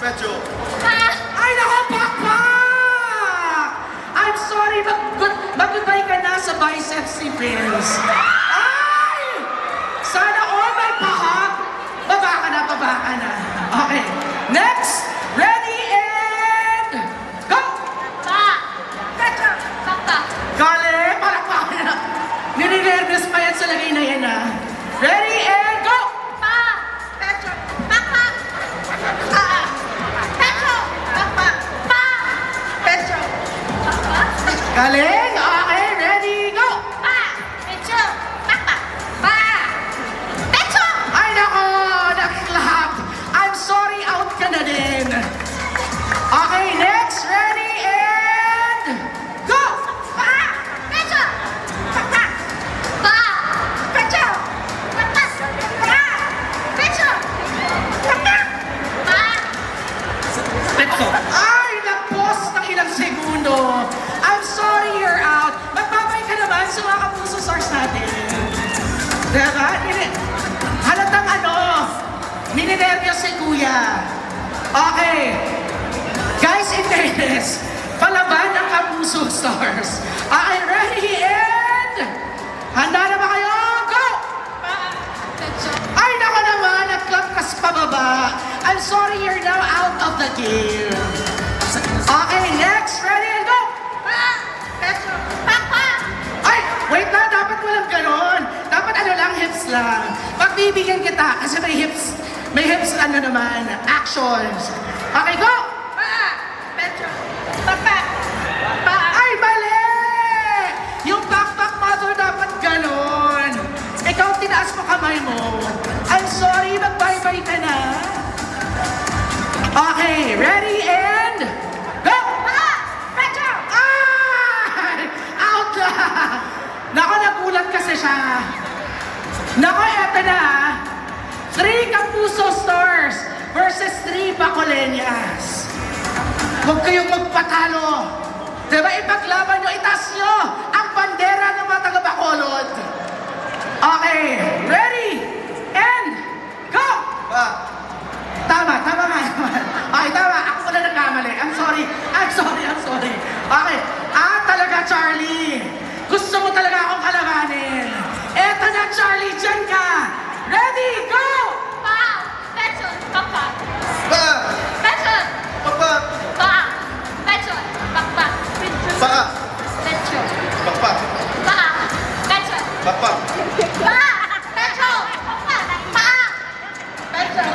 Medyo. Ay, nako, pakpak! I'm sorry, mag-goodbye ka na sa biceps si Vince. Ay! Sana all may pakak. Baba ka na, baba ka na. Okay, next! Ready and go! Galing! Palakpakan na. Nininervous pa yan sa lagay na yan, ha? Ready and go! Galing! Okay, ready, go! Ay, nako! Nakiklap! I'm sorry, out ka na din. Okay, next, ready, and go! Ay, nag-pause ng ilang segundo. I'm sorry, you're out. Magbabay ka naman sa mga kapuso stars natin. Diba? Halatang nininervyos si Kuya. Okay. Guys, in fairness, palaban ang kapuso stars. Okay, ready and... Handa na ba kayo? Go! Ay, nako naman, naglampas pababa. I'm sorry, you're now out of the game. Okay, next, ready and go! Ay, wait na, dapat walang ganon. Dapat lang, hips lang. Pagbibigyan kita, kasi may hips naman, actions. Okay, go! Ay, mali! Yung backpack mother dapat ganon. Ikaw, tinaas mo kamay mo. I'm sorry, mag-bye-bye ka na. Okay, ready and go! Ay! Out na! Nako, nagulat kasi siya. Nako, eto na. 3 Kapuso Stars versus 3 Bacoleñas. Huwag kayong magpatalo. Diba, ipaglaban nyo, itaas nyo ang bandera ng mga taga-Bacolod. Okay, ready and go! Tama nga naman. Okay, tama. Ako pala nagkamali. I'm sorry. Okay. Talaga, Charlie. Gusto mo talaga akong kalabanin. Eto na, Charlie. Diyan ka. Ready, go!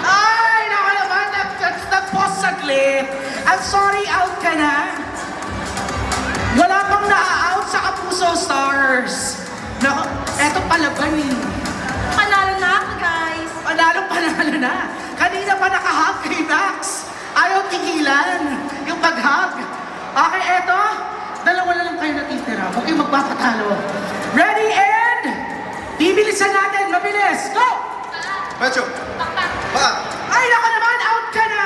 Ay, naku naman. Nag-pause saglit. I'm sorry, out ka na. Wala pang na-out sa Kapuso Stars. Naku, eto palaban eh. Panalo na ako, guys. Panalo na. Kanina pa nakahug kay Max. Ayaw tigilan yung pag-hug. Okay, eto. Dalawa na lang kayo natitira. Huwag kayong magpapatalo. Ready and... Bibilisan natin. Mabilis. Go! Medyo. Ay, naku naman. Out ka na.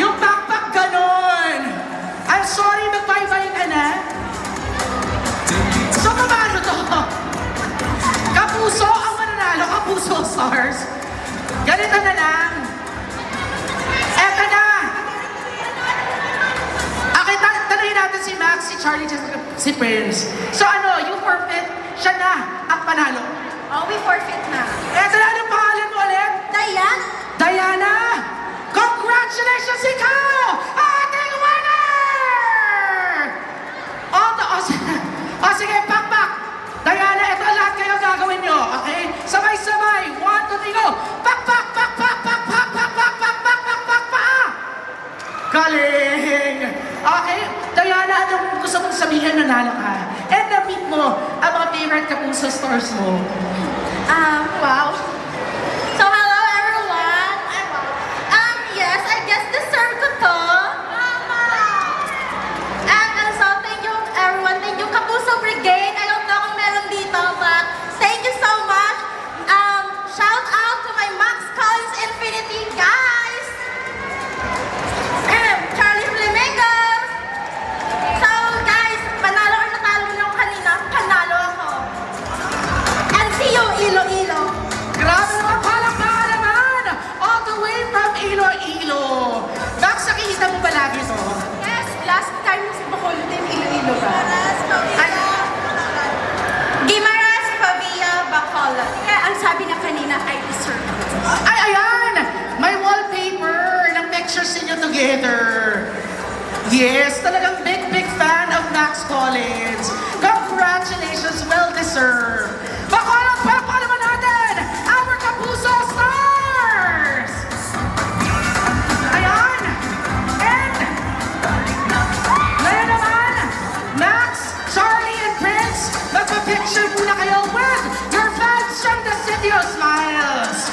Yung backpack ganon. I'm sorry. Mag-bye-bye ka na. So, paano to? Kapuso ang mananalo. Kapuso Stars. Ganito na lang. Eto na. Okay, tanungin natin si Max, si Charlie, si Prince. So yung forfeit, siya na ang panalo. Oh, we forfeit na. Eto na, anong pangalan mo ulit? Diane? Diana! Congratulations, ikaw! Ating winner! Sige, pakpak! Diana, ito lahat kayo gagawin nyo, okay? Sabay-sabay, 1, 2, 3, go! Pakpak! Galing! Okay, Diana, anong gusto mong sabihin nanalo ka? And na-meet mo ang mga favorite Kapuso stars mo. Wow. So, hello, everyone. Yes, I guess deserve ko to. And so, thank you, everyone. Thank you, Kapuso Brigade. I don't know kung meron dito, but thank you so much. Shout out to my Max Collins Infinity guys. Charlie Flamingos. So, guys, panalo or natalo niyo kanina, panalo ako. And see you, Iloilo. Grabe! ang sabi na kanina, I deserve it. Ay, ayan! May wallpaper ng pictures ninyo together. Yes, talagang big fan of Max Collins. Congratulations, well-deserved. Baka naman natin, our Kapuso Stars! Ayan! And, ngayon naman, Max, Charlie, and Prince, magpa-picture muna kayo with your fans from the City of Smiles.